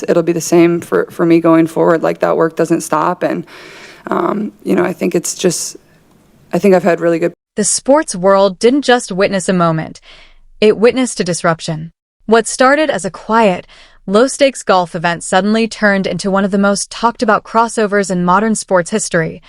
It'll be the same for me going forward. Like, that work doesn't stop. And, I think I've had really good. The sports world didn't just witness a moment. It witnessed a disruption. What started as a quiet, low-stakes golf event suddenly turned into one of the most talked-about crossovers in modern sports history,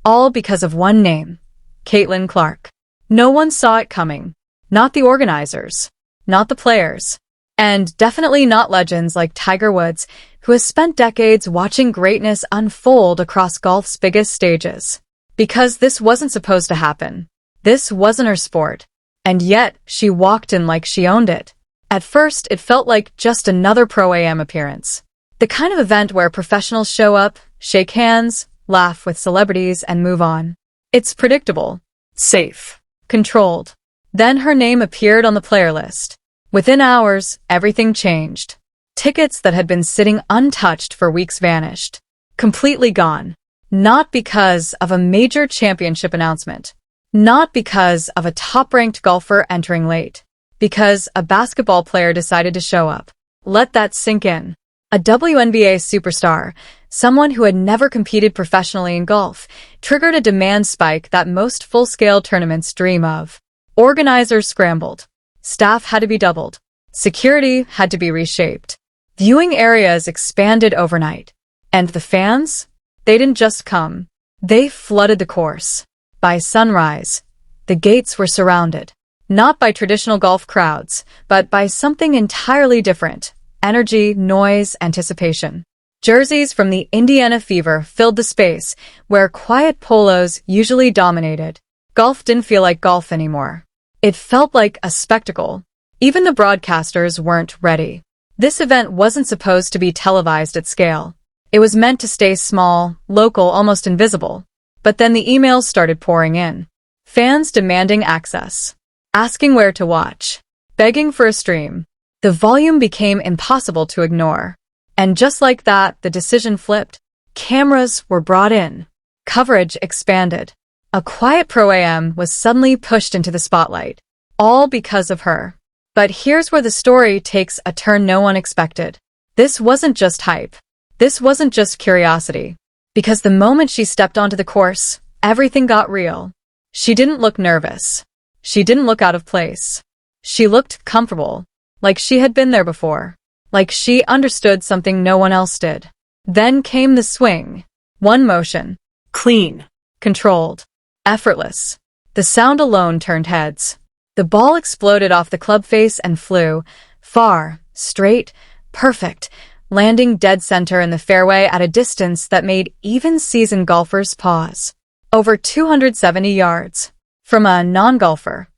all because of one name, Caitlin Clark. No one saw it coming. Not the organizers, not the players, and definitely not legends like Tiger Woods, who has spent decades watching greatness unfold across golf's biggest stages. Because this wasn't supposed to happen. This wasn't her sport. And yet, she walked in like she owned it. At first, it felt like just another Pro-Am appearance. The kind of event where professionals show up, shake hands, laugh with celebrities, and move on. It's predictable, safe, controlled. Then her name appeared on the player list. Within hours, everything changed. Tickets that had been sitting untouched for weeks vanished. Completely gone. Not because of a major championship announcement. Not because of a top-ranked golfer entering late. Because a basketball player decided to show up. Let that sink in. A WNBA superstar, someone who had never competed professionally in golf, triggered a demand spike that most full-scale tournaments dream of. Organizers scrambled. Staff had to be doubled. Security had to be reshaped. Viewing areas expanded overnight. And the fans? They didn't just come. They flooded the course. By sunrise, the gates were surrounded. Not by traditional golf crowds, but by something entirely different. Energy, noise, anticipation. Jerseys from the Indiana Fever filled the space, where quiet polos usually dominated. Golf didn't feel like golf anymore. It felt like a spectacle. Even the broadcasters weren't ready. This event wasn't supposed to be televised at scale. It was meant to stay small, local, almost invisible. But then the emails started pouring in. Fans demanding access. Asking where to watch. Begging for a stream. The volume became impossible to ignore. And just like that, the decision flipped. Cameras were brought in. Coverage expanded. A quiet Pro-Am was suddenly pushed into the spotlight. All because of her. But here's where the story takes a turn no one expected. This wasn't just hype. This wasn't just curiosity. Because the moment she stepped onto the course, everything got real. She didn't look nervous. She didn't look out of place. She looked comfortable, like she had been there before, like she understood something no one else did. Then came the swing. One motion. Clean. Controlled. Effortless. The sound alone turned heads. The ball exploded off the club face and flew, far, straight, perfect, landing dead center in the fairway at a distance that made even seasoned golfers pause. Over 270 yards. From a non-golfer.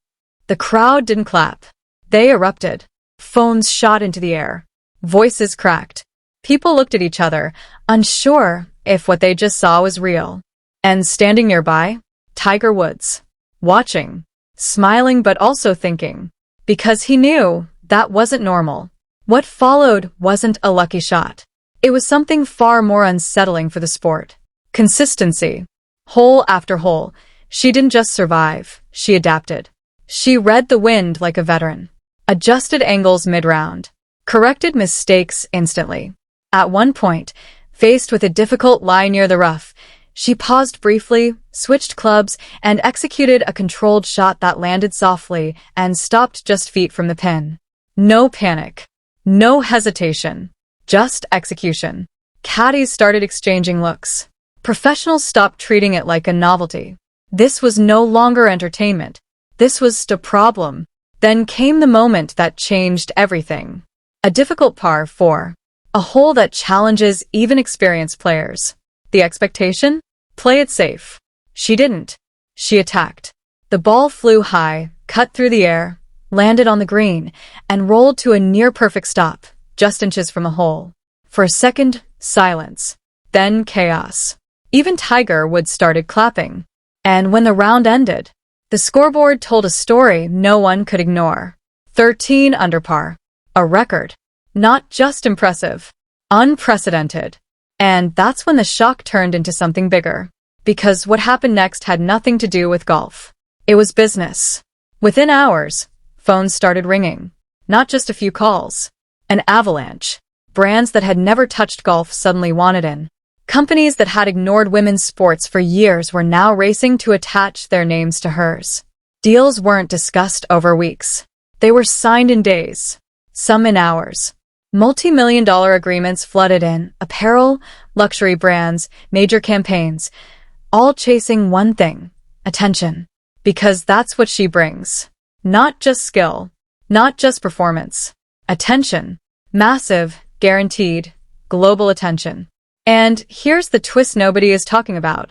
The crowd didn't clap. They erupted. Phones shot into the air. Voices cracked. People looked at each other, unsure if what they just saw was real. And standing nearby, Tiger Woods. Watching. Smiling but also thinking. Because he knew that wasn't normal. What followed wasn't a lucky shot. It was something far more unsettling for the sport. Consistency. Hole after hole. She didn't just survive, she adapted. She read the wind like a veteran. Adjusted angles mid-round. Corrected mistakes instantly. At one point, faced with a difficult lie near the rough, she paused briefly, switched clubs, and executed a controlled shot that landed softly and stopped just feet from the pin. No panic. No hesitation. Just execution. Caddies started exchanging looks. Professionals stopped treating it like a novelty. This was no longer entertainment. This was a problem. Then came the moment that changed everything. A difficult par 4. A hole that challenges even experienced players. The expectation? Play it safe. She didn't. She attacked. The ball flew high, cut through the air, landed on the green, and rolled to a near-perfect stop, just inches from the hole. For a second, silence. Then chaos. Even Tiger Woods started clapping. And when the round ended, the scoreboard told a story no one could ignore. 13 under par. A record. Not just impressive. Unprecedented. And that's when the shock turned into something bigger. Because what happened next had nothing to do with golf. It was business. Within hours, phones started ringing. Not just a few calls. An avalanche. Brands that had never touched golf suddenly wanted in. Companies that had ignored women's sports for years were now racing to attach their names to hers. Deals weren't discussed over weeks. They were signed in days, some in hours. Multi-million-dollar agreements flooded in: apparel, luxury brands, major campaigns, all chasing one thing: attention. Because that's what she brings. Not just skill, not just performance. Attention. Massive, guaranteed, global attention. And here's the twist nobody is talking about.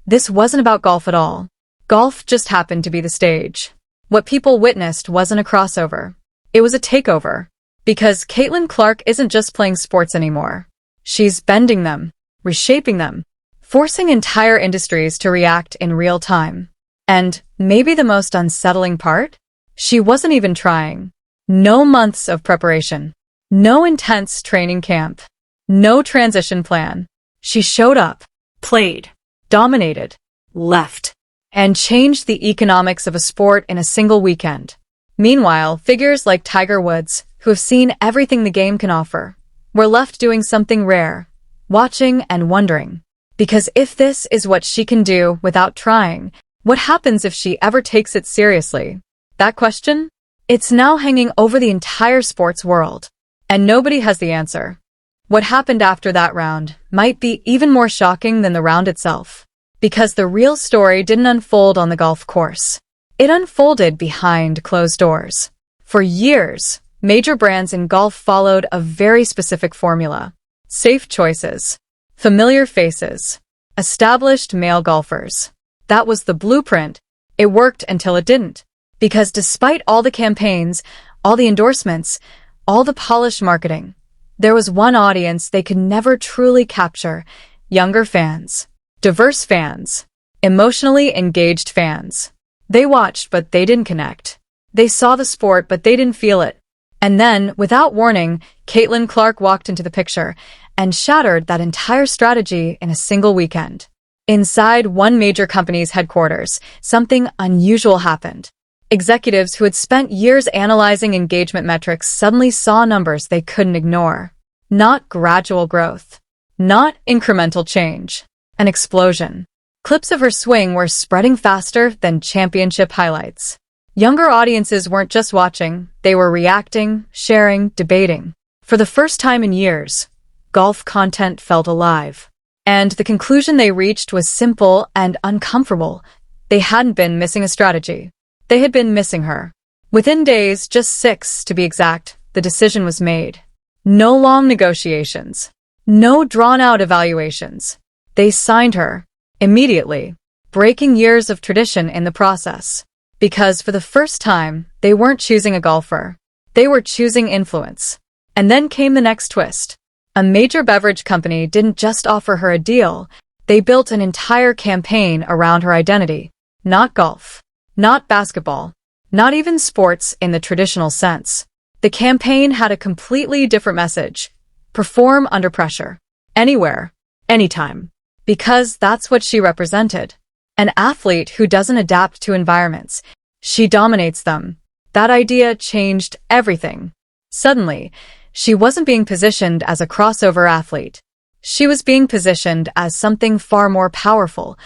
This wasn't about golf at all. Golf just happened to be the stage. What people witnessed wasn't a crossover. It was a takeover. Because Caitlin Clark isn't just playing sports anymore. She's bending them, reshaping them, forcing entire industries to react in real time. And maybe the most unsettling part? She wasn't even trying. No months of preparation. No intense training camp. No transition plan. She showed up, played, dominated, left, and changed the economics of a sport in a single weekend. Meanwhile, figures like Tiger Woods, who have seen everything the game can offer, were left doing something rare, watching and wondering. Because if this is what she can do without trying, what happens if she ever takes it seriously? That question? It's now hanging over the entire sports world. And nobody has the answer. What happened after that round might be even more shocking than the round itself. Because the real story didn't unfold on the golf course. It unfolded behind closed doors. For years, major brands in golf followed a very specific formula. Safe choices, familiar faces, established male golfers. That was the blueprint. It worked until it didn't. Because despite all the campaigns, all the endorsements, all the polished marketing, there was one audience they could never truly capture: younger fans, diverse fans, emotionally engaged fans. They watched, but they didn't connect. They saw the sport, but they didn't feel it. And then, without warning, Caitlin Clark walked into the picture and shattered that entire strategy in a single weekend. Inside one major company's headquarters, something unusual happened. Executives who had spent years analyzing engagement metrics suddenly saw numbers they couldn't ignore. Not gradual growth. Not incremental change. An explosion. Clips of her swing were spreading faster than championship highlights. Younger audiences weren't just watching, they were reacting, sharing, debating. For the first time in years, golf content felt alive. And the conclusion they reached was simple and uncomfortable. They hadn't been missing a strategy. They had been missing her. Within days, just 6 to be exact, the decision was made. No long negotiations. No drawn-out evaluations. They signed her. Immediately. Breaking years of tradition in the process. Because for the first time, they weren't choosing a golfer. They were choosing influence. And then came the next twist. A major beverage company didn't just offer her a deal. They built an entire campaign around her identity. Not golf. Not basketball. Not even sports in the traditional sense. The campaign had a completely different message. Perform under pressure. Anywhere. Anytime. Because that's what she represented. An athlete who doesn't adapt to environments. She dominates them. That idea changed everything. Suddenly, she wasn't being positioned as a crossover athlete. She was being positioned as something far more powerful.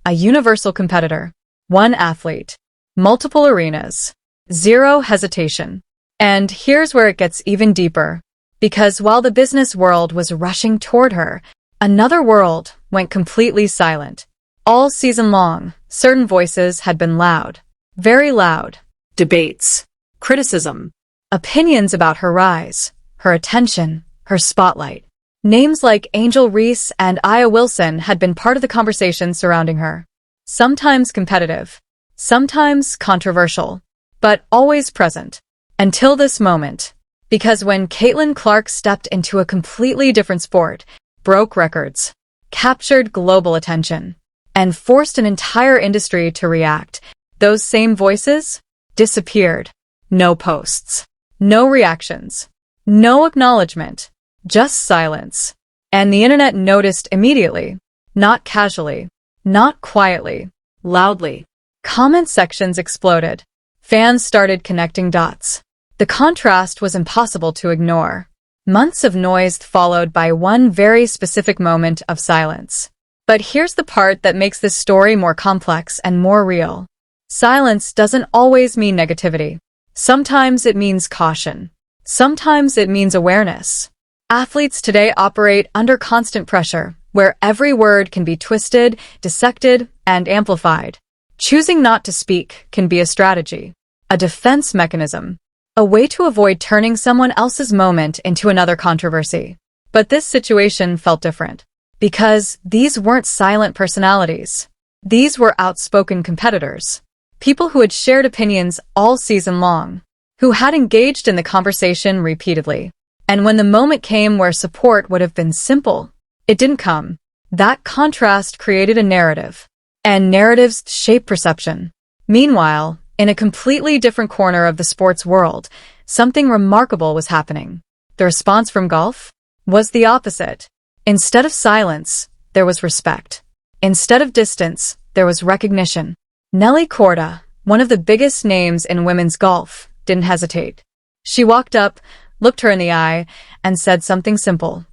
A universal competitor. One athlete. Multiple arenas. Zero hesitation. And here's where it gets even deeper. Because while the business world was rushing toward her, another world went completely silent. All season long, certain voices had been loud. Very loud. Debates. Criticism. Opinions about her rise. Her attention. Her spotlight. Names like Angel Reese and Aya Wilson had been part of the conversation surrounding her. Sometimes competitive. Sometimes controversial. But always present. Until this moment. Because when Caitlin Clark stepped into a completely different sport, broke records, captured global attention, and forced an entire industry to react, those same voices disappeared. No posts. No reactions. No acknowledgement. Just silence. And the internet noticed immediately. Not casually. Not quietly. Loudly. Comment sections exploded. Fans started connecting dots. The contrast was impossible to ignore. Months of noise followed by one very specific moment of silence. But here's the part that makes this story more complex and more real. Silence doesn't always mean negativity. Sometimes it means caution. Sometimes it means awareness. Athletes today operate under constant pressure, where every word can be twisted, dissected, and amplified. Choosing not to speak can be a strategy, a defense mechanism, a way to avoid turning someone else's moment into another controversy. But this situation felt different, because these weren't silent personalities. These were outspoken competitors. People who had shared opinions all season long, who had engaged in the conversation repeatedly. And when the moment came where support would have been simple, it didn't come. That contrast created a narrative. And narratives shape perception. Meanwhile, in a completely different corner of the sports world, something remarkable was happening. The response from golf was the opposite. Instead of silence, there was respect. Instead of distance, there was recognition. Nelly Korda, one of the biggest names in women's golf, didn't hesitate. She walked up, looked her in the eye, and said something simple.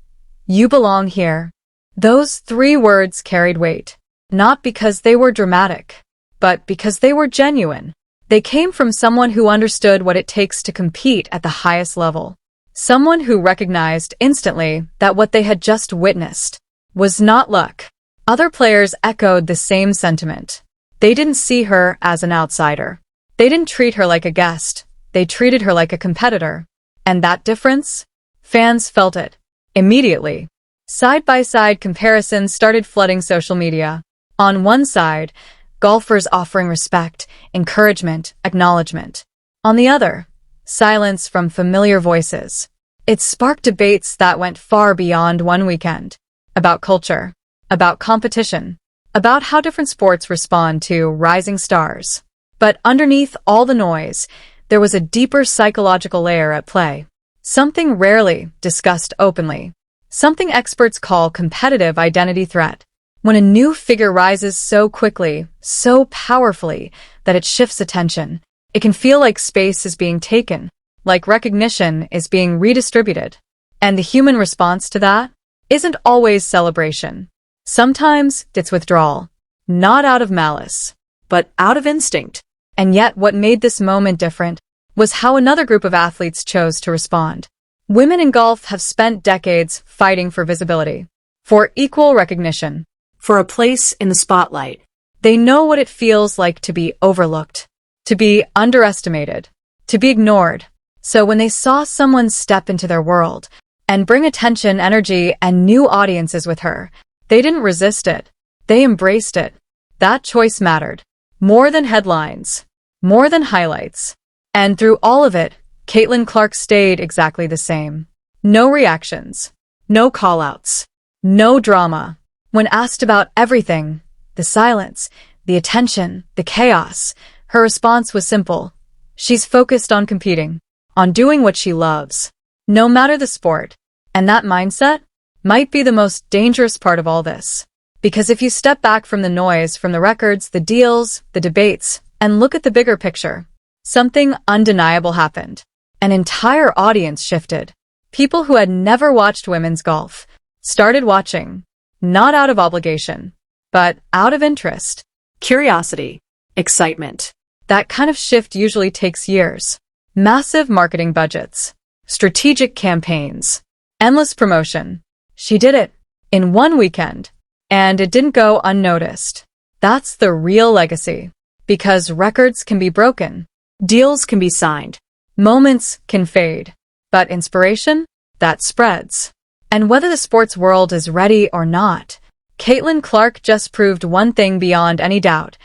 "You belong here." Those 3 words carried weight, not because they were dramatic, but because they were genuine. They came from someone who understood what it takes to compete at the highest level. Someone who recognized instantly that what they had just witnessed was not luck. Other players echoed the same sentiment. They didn't see her as an outsider. They didn't treat her like a guest. They treated her like a competitor. And that difference? Fans felt it. Immediately. Side-by-side comparisons started flooding social media. On one side, golfers offering respect, encouragement, acknowledgement. On the other, silence from familiar voices. It sparked debates that went far beyond one weekend. About culture. About competition. About how different sports respond to rising stars. But underneath all the noise, there was a deeper psychological layer at play. Something rarely discussed openly. Something experts call competitive identity threat. When a new figure rises so quickly, so powerfully, that it shifts attention, it can feel like space is being taken, like recognition is being redistributed. And the human response to that isn't always celebration. Sometimes it's withdrawal, not out of malice, but out of instinct. And yet what made this moment different was how another group of athletes chose to respond. Women in golf have spent decades fighting for visibility, for equal recognition, for a place in the spotlight. They know what it feels like to be overlooked, to be underestimated, to be ignored. So when they saw someone step into their world and bring attention, energy, and new audiences with her, they didn't resist it. They embraced it. That choice mattered. More than headlines. More than highlights. And through all of it, Caitlin Clark stayed exactly the same. No reactions. No call-outs. No drama. When asked about everything, the silence, the attention, the chaos, her response was simple. She's focused on competing, on doing what she loves, no matter the sport. And that mindset might be the most dangerous part of all this. Because if you step back from the noise, from the records, the deals, the debates, and look at the bigger picture, something undeniable happened. An entire audience shifted. People who had never watched women's golf started watching, not out of obligation, but out of interest. Curiosity. Excitement. That kind of shift usually takes years. Massive marketing budgets. Strategic campaigns. Endless promotion. She did it in one weekend, and it didn't go unnoticed. That's the real legacy. Because records can be broken. Deals can be signed. Moments can fade. But inspiration? That spreads. And whether the sports world is ready or not, Caitlin Clark just proved one thing beyond any doubt.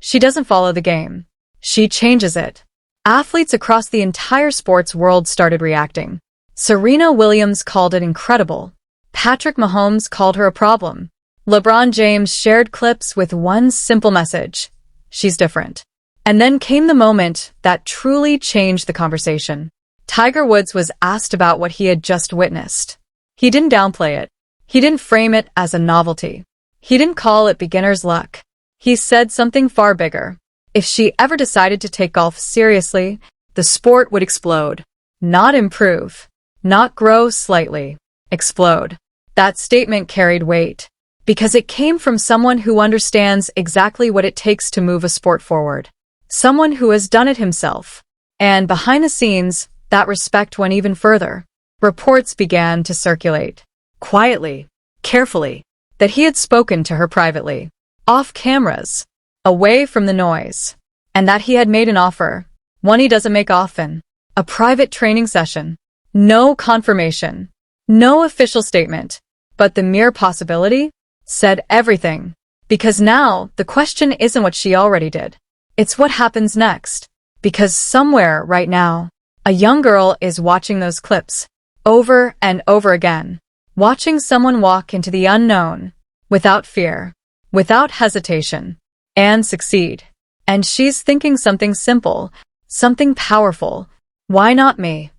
She doesn't follow the game. She changes it. Athletes across the entire sports world started reacting. Serena Williams called it incredible. Patrick Mahomes called her a problem. LeBron James shared clips with one simple message. She's different. And then came the moment that truly changed the conversation. Tiger Woods was asked about what he had just witnessed. He didn't downplay it. He didn't frame it as a novelty. He didn't call it beginner's luck. He said something far bigger. If she ever decided to take golf seriously, the sport would explode, not improve. not grow slightly, explode. That statement carried weight because it came from someone who understands exactly what it takes to move a sport forward. Someone who has done it himself. And behind the scenes, that respect went even further. Reports began to circulate, quietly, carefully, that he had spoken to her privately, off cameras, away from the noise, and that he had made an offer, one he doesn't make often, a private training session. No confirmation, no official statement, but the mere possibility said everything. Because now, the question isn't what she already did. It's what happens next. Because somewhere right now, a young girl is watching those clips, over and over again, watching someone walk into the unknown, without fear, without hesitation, and succeed. And she's thinking something simple, something powerful. Why not me?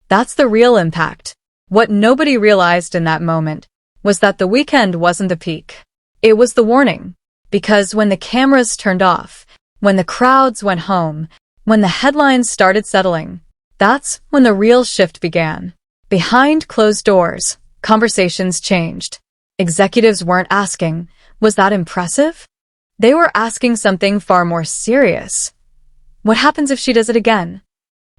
That's the real impact. What nobody realized in that moment was that the weekend wasn't the peak. It was the warning. Because when the cameras turned off, when the crowds went home, when the headlines started settling, that's when the real shift began. Behind closed doors, conversations changed. Executives weren't asking, "Was that impressive?" They were asking something far more serious. What happens if she does it again?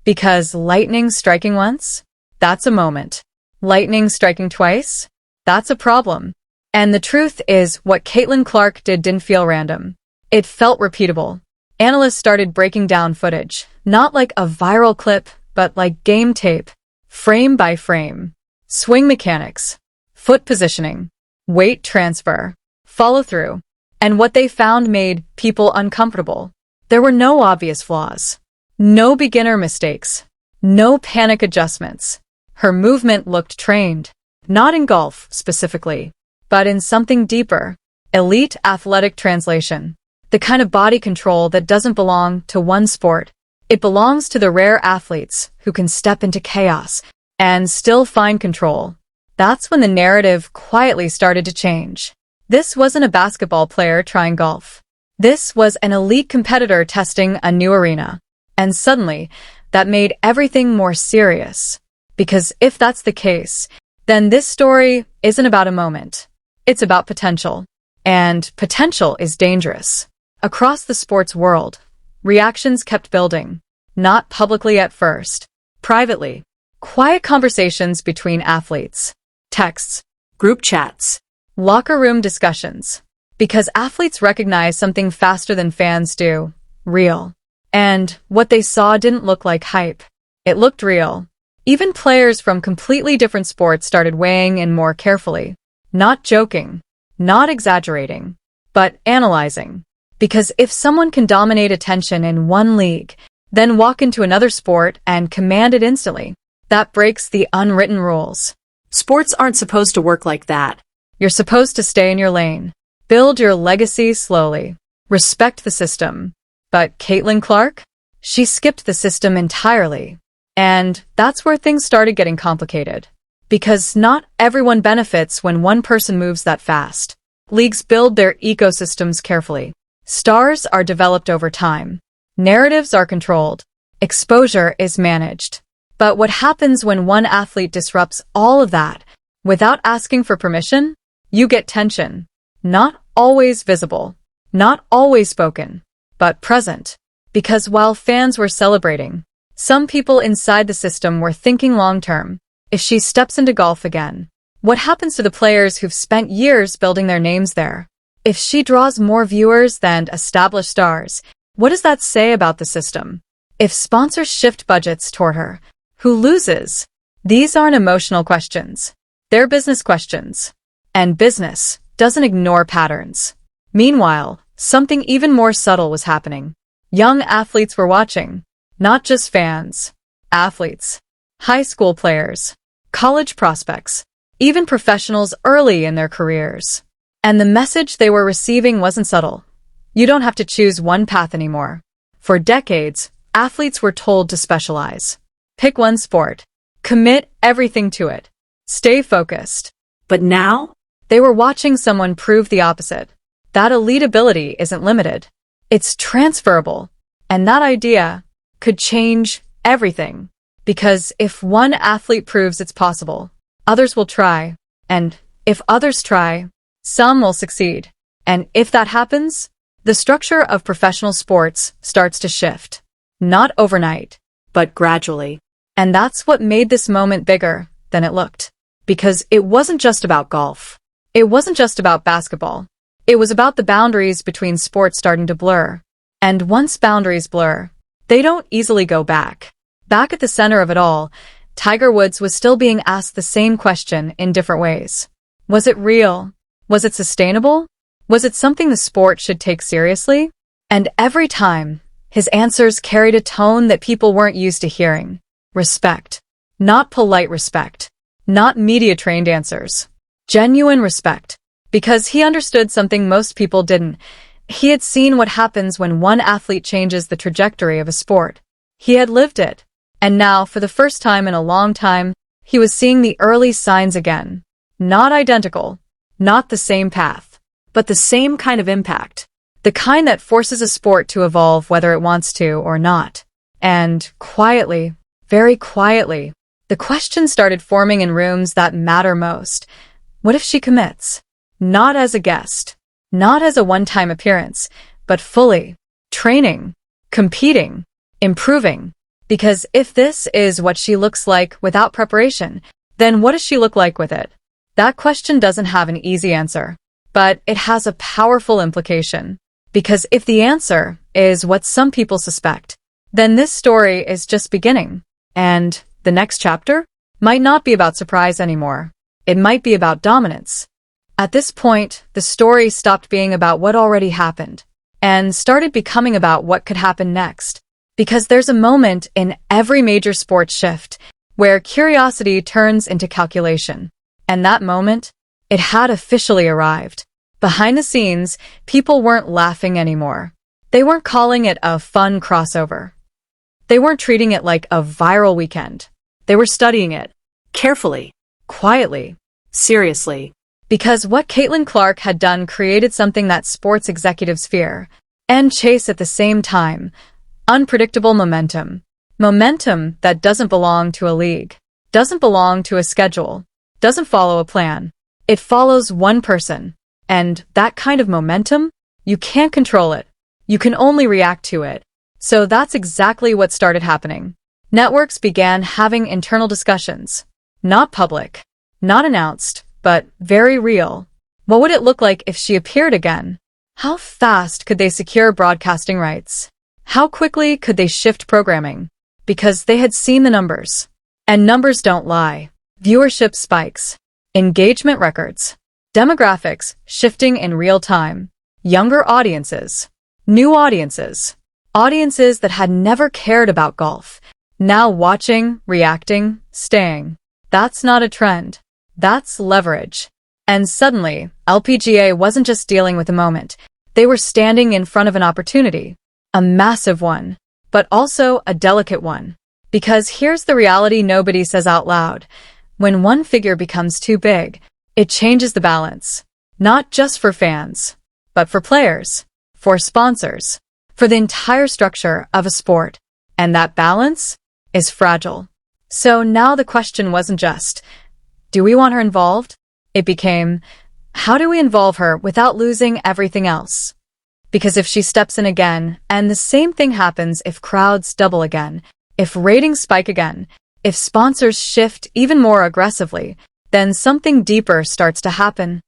Because lightning striking once? That's a moment. Lightning striking twice? That's a problem. And the truth is, what Caitlin Clark didn't feel random. It felt repeatable. Analysts started breaking down footage, not like a viral clip, but like game tape, frame by frame. Swing mechanics, foot positioning, weight transfer, follow-through. And what they found made people uncomfortable. There were no obvious flaws. No beginner mistakes. No panic adjustments. Her movement looked trained. Not in golf, specifically, but in something deeper. Elite athletic translation. The kind of body control that doesn't belong to one sport. It belongs to the rare athletes who can step into chaos and still find control. That's when the narrative quietly started to change. This wasn't a basketball player trying golf. This was an elite competitor testing a new arena. And suddenly, that made everything more serious. Because if that's the case, then this story isn't about a moment. It's about potential. And potential is dangerous. Across the sports world, reactions kept building. Not publicly at first. Privately. Quiet conversations between athletes. Texts. Group chats. Locker room discussions. Because athletes recognize something faster than fans do. Real. And what they saw didn't look like hype. It looked real. Even players from completely different sports started weighing in more carefully. Not joking. Not exaggerating. But analyzing. Because if someone can dominate attention in one league, then walk into another sport and command it instantly, that breaks the unwritten rules. Sports aren't supposed to work like that. You're supposed to stay in your lane. Build your legacy slowly. Respect the system. But Caitlin Clark? She skipped the system entirely. And that's where things started getting complicated. Because not everyone benefits when one person moves that fast. Leagues build their ecosystems carefully. Stars are developed over time. Narratives are controlled. Exposure is managed. But what happens when one athlete disrupts all of that without asking for permission? You get tension. Not always visible. Not always spoken. But present. Because while fans were celebrating, some people inside the system were thinking long-term. If she steps into golf again, what happens to the players who've spent years building their names there? If she draws more viewers than established stars, what does that say about the system? If sponsors shift budgets toward her, who loses? These aren't emotional questions. They're business questions. And business doesn't ignore patterns. Meanwhile, something even more subtle was happening. Young athletes were watching. Not just fans. Athletes. High school players. College prospects. Even professionals early in their careers. And the message they were receiving wasn't subtle. You don't have to choose one path anymore. For decades, athletes were told to specialize. Pick one sport. Commit everything to it. Stay focused. But now? They were watching someone prove the opposite. That elite ability isn't limited. It's transferable. And that idea could change everything. Because if one athlete proves it's possible, others will try. And if others try, some will succeed. And if that happens, the structure of professional sports starts to shift. Not overnight, but gradually. and that's what made this moment bigger than it looked. Because it wasn't just about golf. It wasn't just about basketball. It was about the boundaries between sports starting to blur. And once boundaries blur, they don't easily go back. Back at the center of it all, Tiger Woods was still being asked the same question in different ways. Was it real? Was it sustainable? Was it something the sport should take seriously? And every time, his answers carried a tone that people weren't used to hearing. Respect. Not polite respect. Not media-trained answers. Genuine respect. Because he understood something most people didn't. He had seen what happens when one athlete changes the trajectory of a sport. He had lived it. And now, for the first time in a long time, he was seeing the early signs again. Not identical. Not the same path. But the same kind of impact. The kind that forces a sport to evolve whether it wants to or not. And quietly, very quietly, the question started forming in rooms that matter most. What if she commits? Not as a guest. Not as a one-time appearance, but fully. Training. Competing. Improving. Because if this is what she looks like without preparation, then what does she look like with it? That question doesn't have an easy answer. But it has a powerful implication. Because if the answer is what some people suspect, then this story is just beginning. And the next chapter might not be about surprise anymore. It might be about dominance. At this point, the story stopped being about what already happened and started becoming about what could happen next. Because there's a moment in every major sports shift where curiosity turns into calculation. And that moment, it had officially arrived. Behind the scenes, people weren't laughing anymore. They weren't calling it a fun crossover. They weren't treating it like a viral weekend. They were studying it. Carefully. Quietly. Seriously. Because what Caitlin Clark had done created something that sports executives fear and chase at the same time. Unpredictable momentum. Momentum that doesn't belong to a league. Doesn't belong to a schedule. Doesn't follow a plan. It follows one person. And that kind of momentum, you can't control it. You can only react to it. So that's exactly what started happening. Networks began having internal discussions. Not public. Not announced, but very real. What would it look like if she appeared again? How fast could they secure broadcasting rights? How quickly could they shift programming? Because they had seen the numbers. And numbers don't lie. Viewership spikes. Engagement records. Demographics shifting in real time. Younger audiences. New audiences. Audiences that had never cared about golf. Now watching, reacting, staying. That's not a trend. That's leverage. And suddenly, LPGA wasn't just dealing with a moment. They were standing in front of an opportunity. A massive one. But also a delicate one. Because here's the reality nobody says out loud. When one figure becomes too big, it changes the balance. Not just for fans, but for players, for sponsors, for the entire structure of a sport. And that balance is fragile. So now the question wasn't just, do we want her involved? It became, how do we involve her without losing everything else? Because if she steps in again, and the same thing happens if crowds double again, if ratings spike again, if sponsors shift even more aggressively, then something deeper starts to happen.